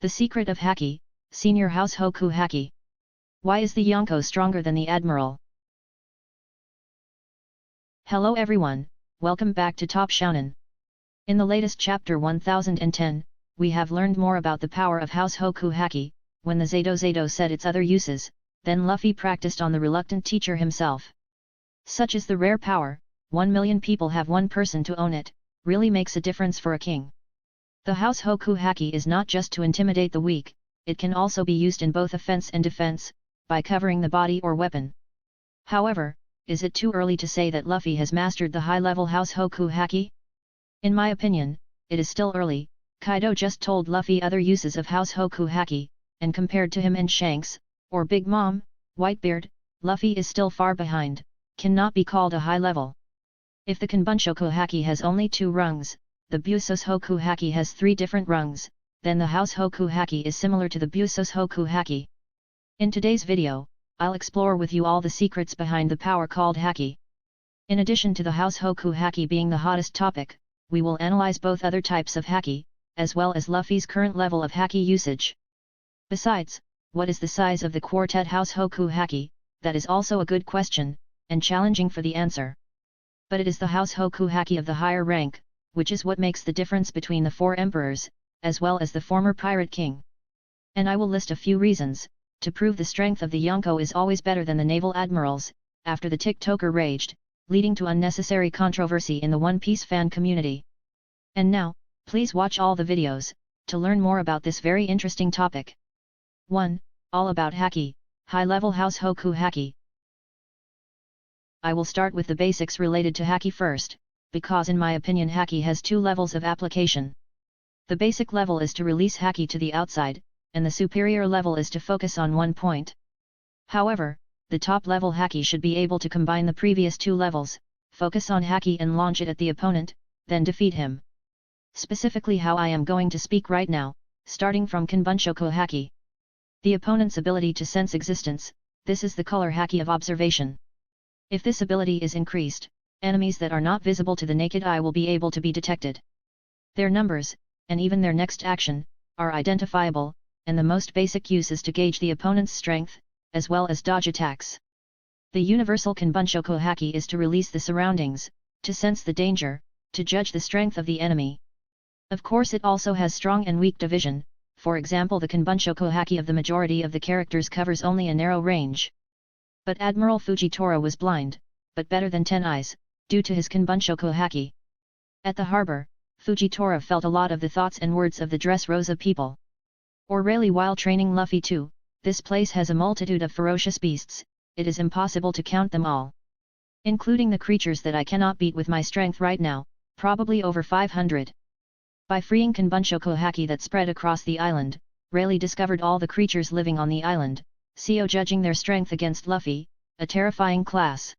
The secret of Haki, Senior Haoshoku Haki. Why is the Yonko stronger than the Admiral? Hello everyone, welcome back to Top Shounen. In the latest chapter 1010, we have learned more about the power of Haoshoku Haki. When the Zaido Zaido said its other uses, then Luffy practiced on the reluctant teacher himself. Such is the rare power, 1 million people have one person to own it, really makes a difference for a king. The Haoshoku Haki is not just to intimidate the weak, it can also be used in both offense and defense, by covering the body or weapon. However, is it too early to say that Luffy has mastered the high-level Haoshoku Haki? In my opinion, it is still early. Kaido just told Luffy other uses of Haoshoku Haki, and compared to him and Shanks, or Big Mom, Whitebeard, Luffy is still far behind, cannot be called a high level. If the Kanbunshoku Haki has only 2 rungs, the Busoshoku Haki has 3 different rungs, then the Haoshoku Haki is similar to the Busoshoku Haki. In today's video, I'll explore with you all the secrets behind the power called Haki. In addition to the Haoshoku Haki being the hottest topic, we will analyze both other types of Haki, as well as Luffy's current level of Haki usage. Besides, what is the size of the quartet Haoshoku Haki? That is also a good question, and challenging for the answer. But it is the Haoshoku Haki of the higher rank, which is what makes the difference between the 4 emperors, as well as the former pirate king. And I will list a few reasons, to prove the strength of the Yonko is always better than the naval admirals, after the TikToker raged, leading to unnecessary controversy in the One Piece fan community. And now, please watch all the videos, to learn more about this very interesting topic. 1. All about Haki, high-level Haoshoku Haki. I will start with the basics related to Haki first, because in my opinion Haki has 2 levels of application. The basic level is to release Haki to the outside, and the superior level is to focus on one point. However, the top level Haki should be able to combine the previous 2 levels, focus on Haki and launch it at the opponent, then defeat him. Specifically how I am going to speak right now, starting from Kanbunshoku Haki. The opponent's ability to sense existence, this is the color Haki of observation. If this ability is increased, enemies that are not visible to the naked eye will be able to be detected. Their numbers, and even their next action, are identifiable, and the most basic use is to gauge the opponent's strength, as well as dodge attacks. The universal Kanbunshoku Haki is to release the surroundings, to sense the danger, to judge the strength of the enemy. Of course it also has strong and weak division, for example the Kanbunshoku Haki of the majority of the characters covers only a narrow range. But Admiral Fujitora was blind, but better than 10 eyes, due to his Kanbunshoku Haki. At the harbor, Fujitora felt a lot of the thoughts and words of the Dressrosa people. Or really while training Luffy too, this place has a multitude of ferocious beasts, it is impossible to count them all. Including the creatures that I cannot beat with my strength right now, probably over 500. By freeing Kanbunshoku Haki that spread across the island, Rayleigh discovered all the creatures living on the island, CO judging their strength against Luffy, a terrifying class.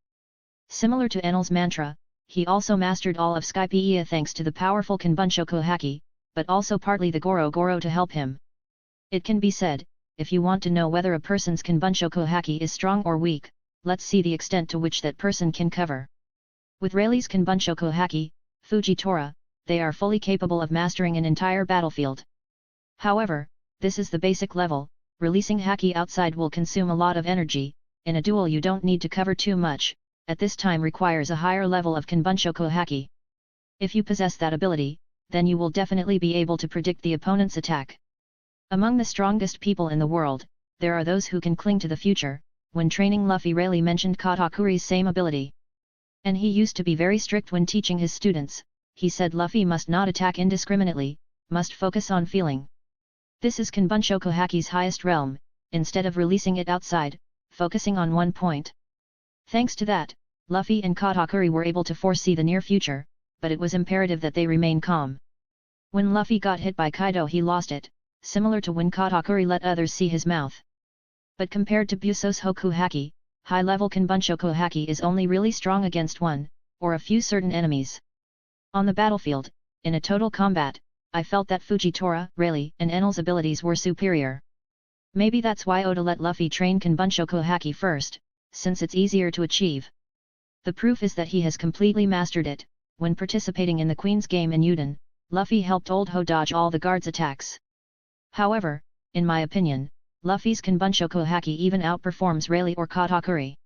Similar to Enel's mantra, he also mastered all of Skypiea thanks to the powerful Kanbunshoku Haki, but also partly the Goro Goro to help him. It can be said, if you want to know whether a person's Kanbunshoku Haki is strong or weak, let's see the extent to which that person can cover. With Rayleigh's Kanbunshoku Haki, Fujitora, they are fully capable of mastering an entire battlefield. However, this is the basic level, releasing Haki outside will consume a lot of energy, in a duel you don't need to cover too much, at this time requires a higher level of Kanbunshoku Haki. If you possess that ability, then you will definitely be able to predict the opponent's attack. Among the strongest people in the world, there are those who can cling to the future. When training Luffy Rayleigh mentioned Katakuri's same ability. And he used to be very strict when teaching his students. He said Luffy must not attack indiscriminately, must focus on feeling. This is Kanbunshoku Haki's highest realm, instead of releasing it outside, focusing on one point. Thanks to that, Luffy and Katakuri were able to foresee the near future, but it was imperative that they remain calm. When Luffy got hit by Kaido he lost it, similar to when Katakuri let others see his mouth. But compared to Busoshoku Haki, high-level Kanbunshoku Haki is only really strong against one, or a few certain enemies. On the battlefield, in a total combat, I felt that Fujitora, Rayleigh, and Enel's abilities were superior. Maybe that's why Oda let Luffy train Kanbunshoku Haki first, since it's easier to achieve. The proof is that he has completely mastered it. When participating in the Queen's game in Uden, Luffy helped Old Ho dodge all the guards' attacks. However, in my opinion, Luffy's Haoshoku Haki even outperforms Rayleigh or Katakuri.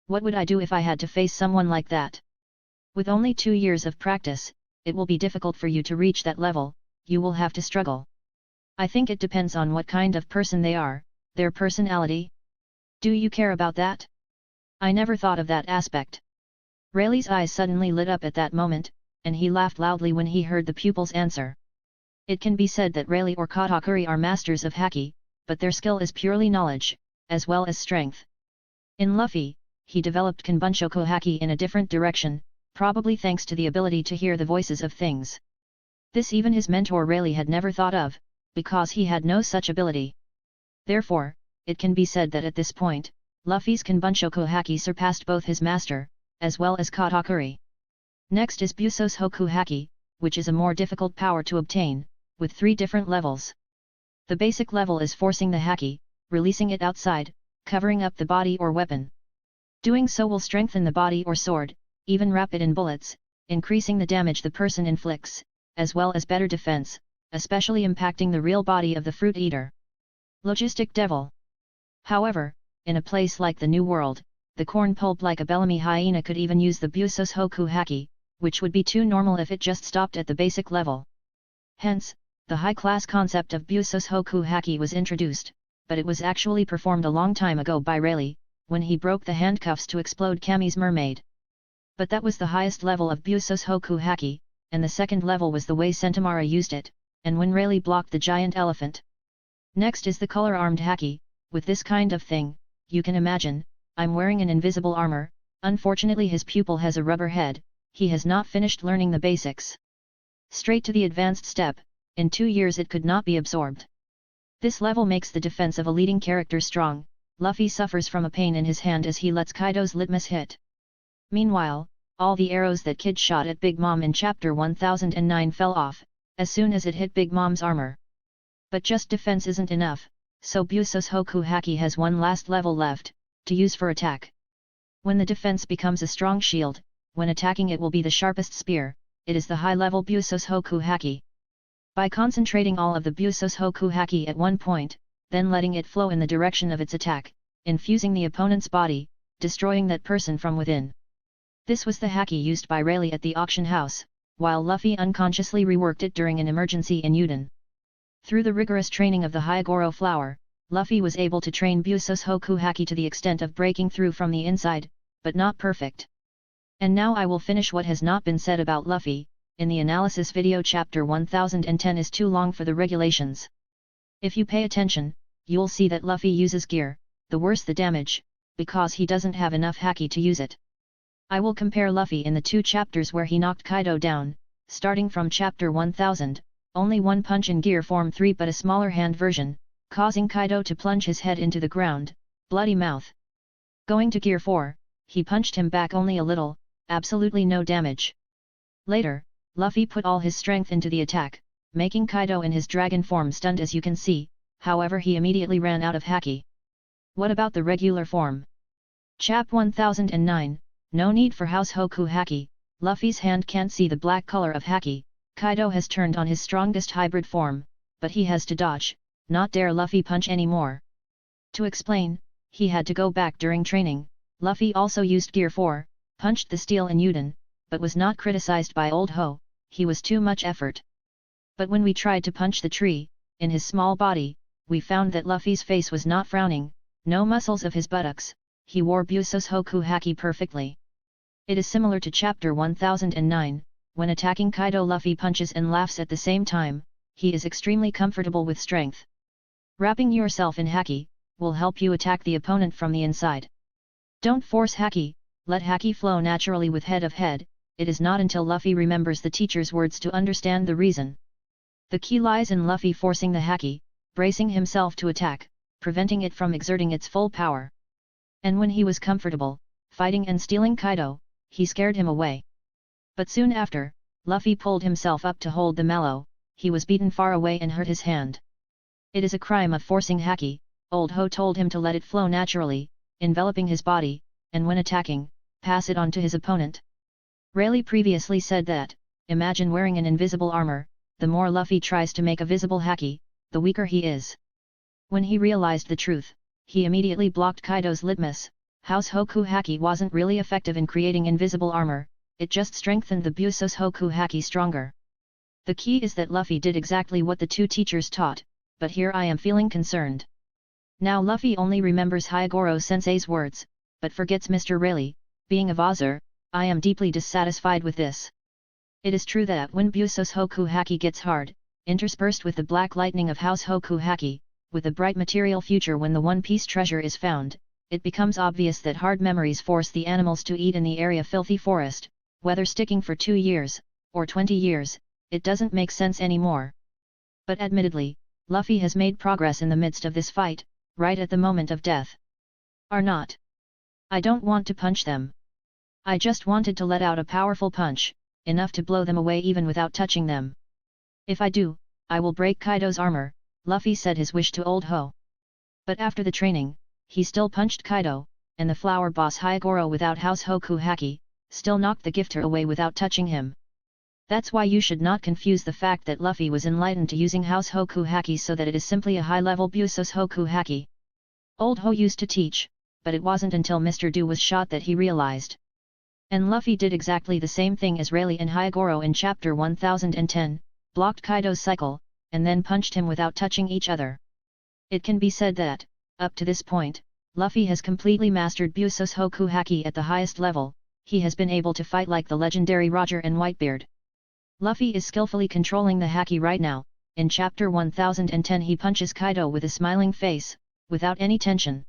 What would I do if I had to face someone like that? With only 2 years of practice, it will be difficult for you to reach that level, you will have to struggle. I think it depends on what kind of person they are, their personality. Do you care about that? I never thought of that aspect. Rayleigh's eyes suddenly lit up at that moment, and he laughed loudly when he heard the pupil's answer. It can be said that Rayleigh or Katakuri are masters of Haki, but their skill is purely knowledge, as well as strength. In Luffy, he developed Haoshoku Haki in a different direction, probably thanks to the ability to hear the voices of things. This even his mentor Rayleigh had never thought of, because he had no such ability. Therefore, it can be said that at this point, Luffy's Haoshoku Haki surpassed both his master, as well as Katakuri. Next is Haoshoku Haki, which is a more difficult power to obtain, with 3 different levels. The basic level is forcing the Haki, releasing it outside, covering up the body or weapon. Doing so will strengthen the body or sword, even wrap it in bullets, increasing the damage the person inflicts, as well as better defense, especially impacting the real body of the fruit eater. Logistic Devil. However, in a place like the New World, the corn pulp like a Bellamy hyena could even use the Haoshoku Haki, which would be too normal if it just stopped at the basic level. Hence, the high-class concept of Haoshoku Haki was introduced, but it was actually performed a long time ago by Rayleigh, when he broke the handcuffs to explode Kami's mermaid. But that was the highest level of Haoshoku Haki, and the second level was the way Sentomara used it, and when Rayleigh blocked the giant elephant. Next is the color-armed Haki. With this kind of thing, you can imagine, I'm wearing an invisible armor. Unfortunately his pupil has a rubber head, he has not finished learning the basics. Straight to the advanced step, in 2 years it could not be absorbed. This level makes the defense of a leading character strong. Luffy suffers from a pain in his hand as he lets Kaido's litmus hit. Meanwhile, all the arrows that Kid shot at Big Mom in chapter 1009 fell off, as soon as it hit Big Mom's armor. But just defense isn't enough, so Haoshoku Haki has one last level left, to use for attack. When the defense becomes a strong shield, when attacking it will be the sharpest spear, it is the high-level Haoshoku Haki. By concentrating all of the Haoshoku Haki at one point, then letting it flow in the direction of its attack, infusing the opponent's body, destroying that person from within. This was the Haki used by Rayleigh at the auction house, while Luffy unconsciously reworked it during an emergency in Uden. Through the rigorous training of the Hyogoro flower, Luffy was able to train Haoshoku Haki to the extent of breaking through from the inside, but not perfect. And now I will finish what has not been said about Luffy. In the analysis video chapter 1010 is too long for the regulations. If you pay attention, you'll see that Luffy uses gear, the worse the damage, because he doesn't have enough Haki to use it. I will compare Luffy in the 2 chapters where he knocked Kaido down, starting from chapter 1000, only one punch in gear form 3 but a smaller hand version, causing Kaido to plunge his head into the ground, bloody mouth. Going to gear 4, he punched him back only a little, absolutely no damage. Later, Luffy put all his strength into the attack, making Kaido in his dragon form stunned as you can see, however he immediately ran out of Haki. What about the regular form? Chap 1009, no need for Haoshoku Haki. Luffy's hand can't see the black color of Haki. Kaido has turned on his strongest hybrid form, but he has to dodge, not dare Luffy punch anymore. To explain, he had to go back during training. Luffy also used gear 4, punched the steel in Uden, but was not criticized by Old Ho, he was too much effort. But when we tried to punch the tree, in his small body, we found that Luffy's face was not frowning, no muscles of his buttocks, he wore Haoshoku Haki perfectly. It is similar to chapter 1009, when attacking Kaido Luffy punches and laughs at the same time, he is extremely comfortable with strength. Wrapping yourself in Haki, will help you attack the opponent from the inside. Don't force Haki, let Haki flow naturally with head of head. It is not until Luffy remembers the teacher's words to understand the reason. The key lies in Luffy forcing the Haki, bracing himself to attack, preventing it from exerting its full power. And when he was comfortable, fighting and stealing Kaido, he scared him away. But soon after, Luffy pulled himself up to hold the mallow, he was beaten far away and hurt his hand. It is a crime of forcing Haki. Old Ho told him to let it flow naturally, enveloping his body, and when attacking, pass it on to his opponent. Rayleigh previously said that, imagine wearing an invisible armor, the more Luffy tries to make a visible Haki, the weaker he is. When he realized the truth, he immediately blocked Kaido's litmus. Haoshoku Haki wasn't really effective in creating invisible armor, it just strengthened the Haoshoku Haki stronger. The key is that Luffy did exactly what the two teachers taught, but here I am feeling concerned. Now Luffy only remembers Hyogoro-sensei's words, but forgets Mr. Rayleigh. Being a Vazir, I am deeply dissatisfied with this. It is true that when Haoshoku Haki gets hard, interspersed with the black lightning of Haoshoku Haki, with a bright material future when the One Piece treasure is found, it becomes obvious that hard memories force the animals to eat in the area filthy forest, whether sticking for 2 years, or 20 years, it doesn't make sense anymore. But admittedly, Luffy has made progress in the midst of this fight, right at the moment of death. Or not. I don't want to punch them. I just wanted to let out a powerful punch, enough to blow them away even without touching them. If I do, I will break Kaido's armor, Luffy said his wish to Old Ho. But after the training, he still punched Kaido, and the flower boss Hyogoro without Haoshoku Haki, still knocked the gifter away without touching him. That's why you should not confuse the fact that Luffy was enlightened to using Haoshoku Haki so that it is simply a high-level Haoshoku Haki. Old Ho used to teach, but it wasn't until Mr. Do was shot that he realized. And Luffy did exactly the same thing as Rayleigh and Hyogoro in chapter 1010, blocked Kaido's cycle, and then punched him without touching each other. It can be said that, up to this point, Luffy has completely mastered Haoshoku Haki at the highest level. He has been able to fight like the legendary Roger and Whitebeard. Luffy is skillfully controlling the Haki right now. In chapter 1010 he punches Kaido with a smiling face, without any tension.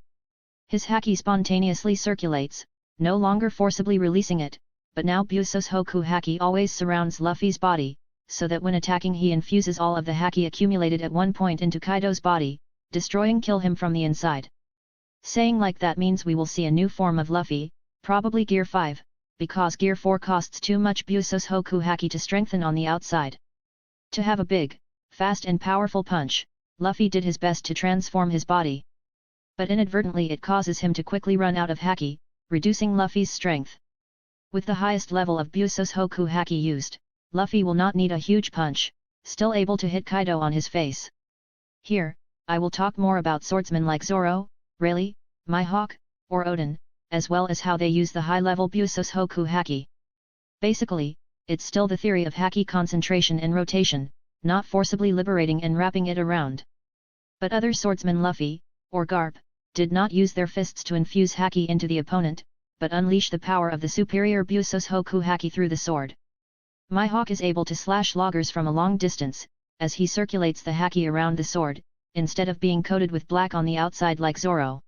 His Haki spontaneously circulates, no longer forcibly releasing it, but now Haoshoku Haki always surrounds Luffy's body, so that when attacking he infuses all of the Haki accumulated at one point into Kaido's body, kill him from the inside. Saying like that means we will see a new form of Luffy, probably Gear 5, because Gear 4 costs too much Haoshoku Haki to strengthen on the outside. To have a big, fast and powerful punch, Luffy did his best to transform his body. But inadvertently it causes him to quickly run out of Haki, reducing Luffy's strength. With the highest level of Haoshoku Haki used, Luffy will not need a huge punch, still able to hit Kaido on his face. Here, I will talk more about swordsmen like Zoro, Rayleigh, Mihawk, or Oden, as well as how they use the high-level Haoshoku Haki. Basically, it's still the theory of Haki concentration and rotation, not forcibly liberating and wrapping it around. But other swordsmen Luffy, or Garp, did not use their fists to infuse Haki into the opponent, but unleash the power of the superior Haoshoku Haki through the sword. Mihawk is able to slash loggers from a long distance, as he circulates the Haki around the sword, instead of being coated with black on the outside like Zoro.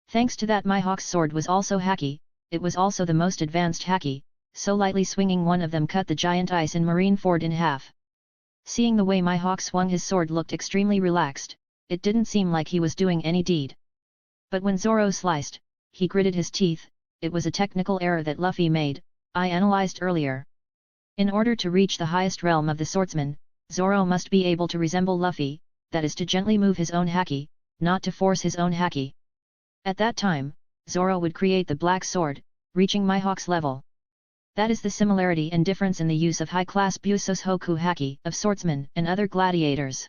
Thanks to that Mihawk's sword was also Haki, it was also the most advanced Haki, so lightly swinging one of them cut the giant ice in Marineford in half. Seeing the way Mihawk swung his sword looked extremely relaxed, it didn't seem like he was doing any deed. But when Zoro sliced, he gritted his teeth. It was a technical error that Luffy made, I analyzed earlier. In order to reach the highest realm of the swordsman, Zoro must be able to resemble Luffy, that is to gently move his own Haki, not to force his own Haki. At that time, Zoro would create the black sword, reaching Mihawk's level. That is the similarity and difference in the use of high-class Haoshoku Haki of swordsmen and other gladiators.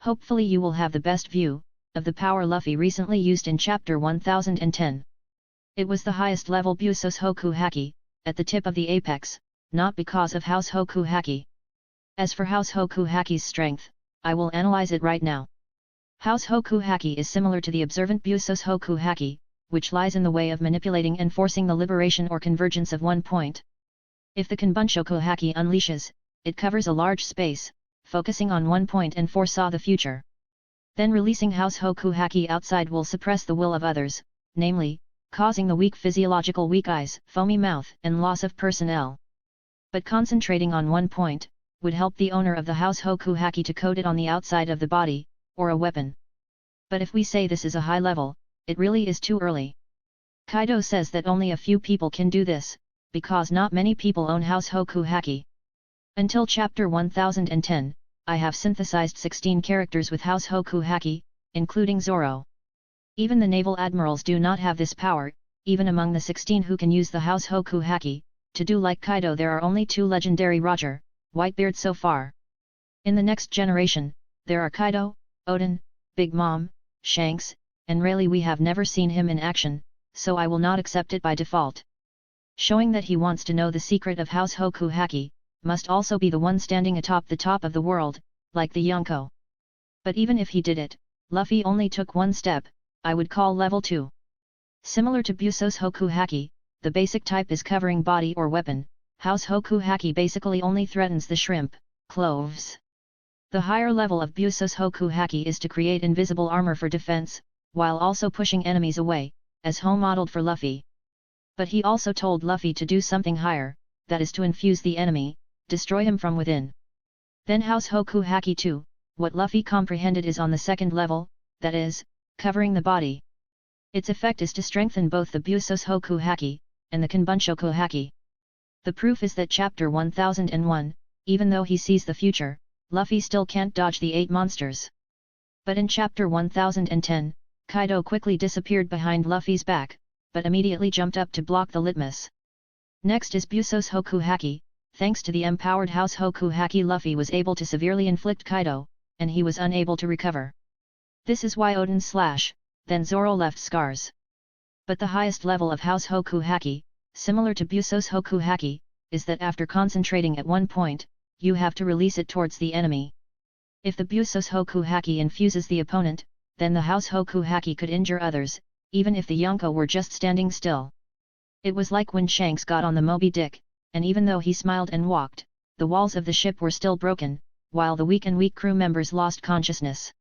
Hopefully you will have the best view of the power Luffy recently used in chapter 1010. It was the highest level Haoshoku Haki, at the tip of the apex, not because of Haoshoku Haki. As for Haoshoku Haki's strength, I will analyze it right now. Haoshoku Haki is similar to the observant Haoshoku Haki, which lies in the way of manipulating and forcing the liberation or convergence of one point. If the Kanbunshoku Haki unleashes, it covers a large space, focusing on one point and foresaw the future. Then releasing Haoshoku Haki outside will suppress the will of others, namely, causing the weak physiological weak eyes, foamy mouth and loss of personnel. But concentrating on one point, would help the owner of the Haoshoku Haki to coat it on the outside of the body, or a weapon. But if we say this is a high level, it really is too early. Kaido says that only a few people can do this, because not many people own Haoshoku Haki. Until chapter 1010, I have synthesized 16 characters with Haoshoku Haki, including Zoro. Even the naval admirals do not have this power, even among the 16 who can use the Haoshoku Haki, to do like Kaido there are only 2 legendary Roger, Whitebeard so far. In the next generation, there are Kaido, Odin, Big Mom, Shanks, and Rayleigh. We have never seen him in action, so I will not accept it by default. Showing that he wants to know the secret of Haoshoku Haki, must also be the one standing atop the top of the world, like the Yonko. But even if he did it, Luffy only took one step, I would call level 2. Similar to Haoshoku Haki, the basic type is covering body or weapon. Haoshoku Haki basically only threatens the shrimp, cloves. The higher level of Haoshoku Haki is to create invisible armor for defense, while also pushing enemies away, as modeled for Luffy. But he also told Luffy to do something higher, that is to infuse the enemy, destroy him from within. Then Haoshoku Haki 2, what Luffy comprehended is on the second level, that is, covering the body. Its effect is to strengthen both the Haoshoku Haki, and the Kanbunshoku Haki. The proof is that chapter 1001, even though he sees the future, Luffy still can't dodge the 8 monsters. But in chapter 1010, Kaido quickly disappeared behind Luffy's back, but immediately jumped up to block the litmus. Next is Haoshoku Haki. Thanks to the empowered Haoshoku Haki, Luffy was able to severely inflict Kaido, and he was unable to recover. This is why Odin then Zoro left scars. But the highest level of Haoshoku Haki, similar to Haoshoku Haki, is that after concentrating at one point, you have to release it towards the enemy. If the Haoshoku Haki infuses the opponent, then the Haoshoku Haki could injure others, even if the Yonko were just standing still. It was like when Shanks got on the Moby Dick, and even though he smiled and walked, the walls of the ship were still broken, while the weak crew members lost consciousness.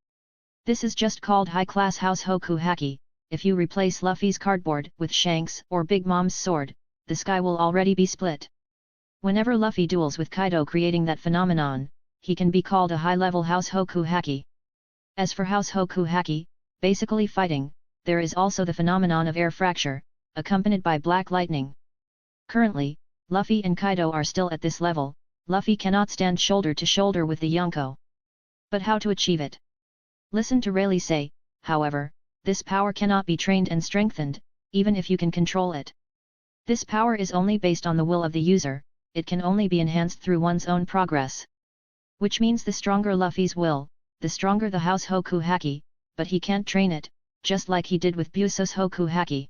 This is just called high-class Haoshoku Haki. If you replace Luffy's cardboard with Shanks or Big Mom's sword, the sky will already be split. Whenever Luffy duels with Kaido creating that phenomenon, he can be called a high-level Haoshoku Haki. As for Haoshoku Haki, basically fighting, there is also the phenomenon of air fracture, accompanied by black lightning. Currently, Luffy and Kaido are still at this level. Luffy cannot stand shoulder to shoulder with the Yonko. But how to achieve it? Listen to Rayleigh say, however, this power cannot be trained and strengthened, even if you can control it. This power is only based on the will of the user, it can only be enhanced through one's own progress. Which means the stronger Luffy's will, the stronger the Haoshoku Haki, but he can't train it, just like he did with Haoshoku Haki.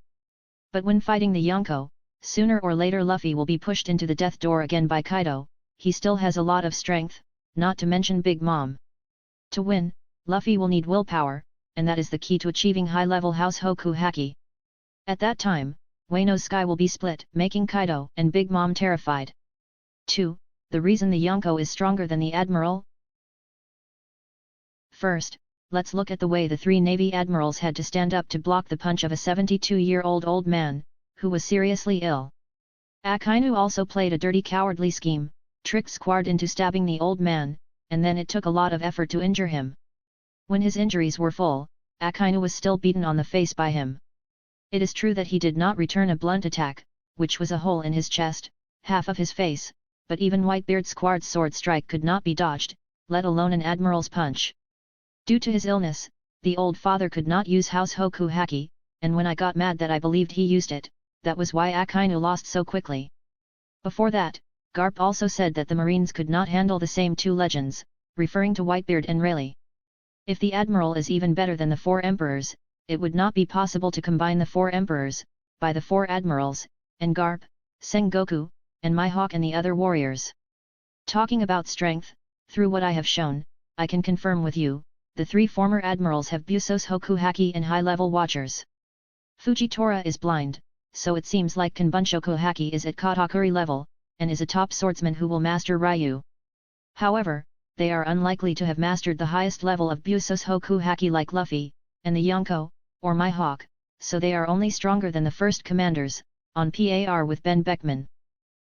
But when fighting the Yonko, sooner or later Luffy will be pushed into the death door again by Kaido. He still has a lot of strength, not to mention Big Mom. To win, Luffy will need willpower, and that is the key to achieving high-level Haoshoku Haki. At that time, Wano's sky will be split, making Kaido and Big Mom terrified. 2. The reason the Yonko is stronger than the Admiral? First, let's look at the way the 3 Navy Admirals had to stand up to block the punch of a 72-year-old old man, who was seriously ill. Akainu also played a dirty cowardly scheme, tricked Squad into stabbing the old man, and then it took a lot of effort to injure him. When his injuries were full, Akainu was still beaten on the face by him. It is true that he did not return a blunt attack, which was a hole in his chest, half of his face, but even Whitebeard Squad's sword strike could not be dodged, let alone an admiral's punch. Due to his illness, the old father could not use Haoshoku Haki, and when I got mad that I believed he used it, that was why Akainu lost so quickly. Before that, Garp also said that the Marines could not handle the same 2 legends, referring to Whitebeard and Rayleigh. If the Admiral is even better than the 4 Emperors, it would not be possible to combine the 4 Emperors, by the 4 Admirals, and Garp, Sengoku, and Mihawk and the other warriors. Talking about strength, through what I have shown, I can confirm with you, the 3 former Admirals have Haoshoku Haki and high-level watchers. Fujitora is blind, so it seems like Kanbunshoku Haki is at Katakuri level, and is a top swordsman who will master Ryu. However, they are unlikely to have mastered the highest level of Haoshoku Haki like Luffy, and the Yonko, or Mihawk, so they are only stronger than the first commanders, on par with Ben Beckman.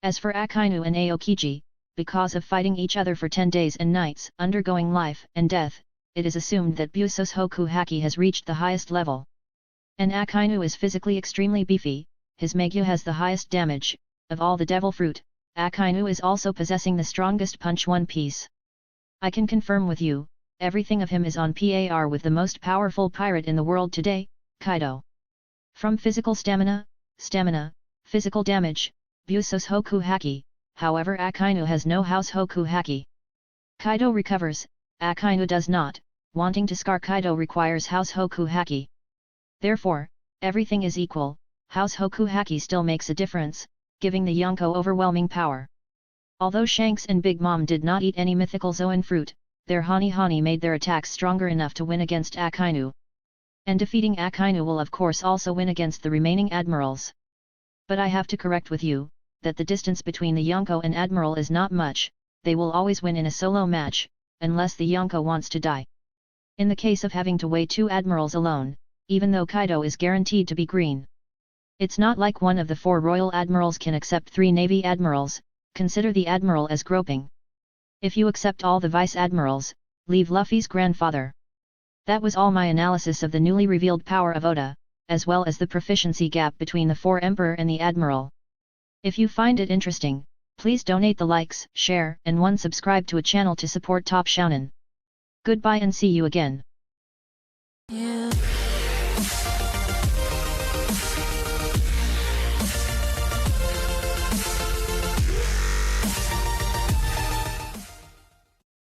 As for Akainu and Aokiji, because of fighting each other for 10 days and nights, undergoing life and death, it is assumed that Haoshoku Haki has reached the highest level. And Akainu is physically extremely beefy, his Megyu has the highest damage, of all the devil fruit, Akainu is also possessing the strongest punch One Piece. I can confirm with you, everything of him is on par with the most powerful pirate in the world today, Kaido. From physical stamina, physical damage, Haoshoku Haki, however Akainu has no Haoshoku Haki. Kaido recovers, Akainu does not, wanting to scar Kaido requires Haoshoku Haki. Therefore, everything is equal, Haoshoku Haki still makes a difference, giving the Yonko overwhelming power. Although Shanks and Big Mom did not eat any mythical Zoan fruit, their Hani made their attacks stronger enough to win against Akainu. And defeating Akainu will of course also win against the remaining admirals. But I have to correct with you, that the distance between the Yonko and Admiral is not much, they will always win in a solo match, unless the Yonko wants to die. In the case of having to weigh 2 admirals alone, even though Kaido is guaranteed to be green. It's not like one of the 4 royal admirals can accept 3 navy admirals, consider the admiral as groping. If you accept all the vice admirals, leave Luffy's grandfather. That was all my analysis of the newly revealed power of Oda, as well as the proficiency gap between the 4 Emperor and the Admiral. If you find it interesting, please donate the likes, share, and subscribe to a channel to support Top Shounen. Goodbye and see you again.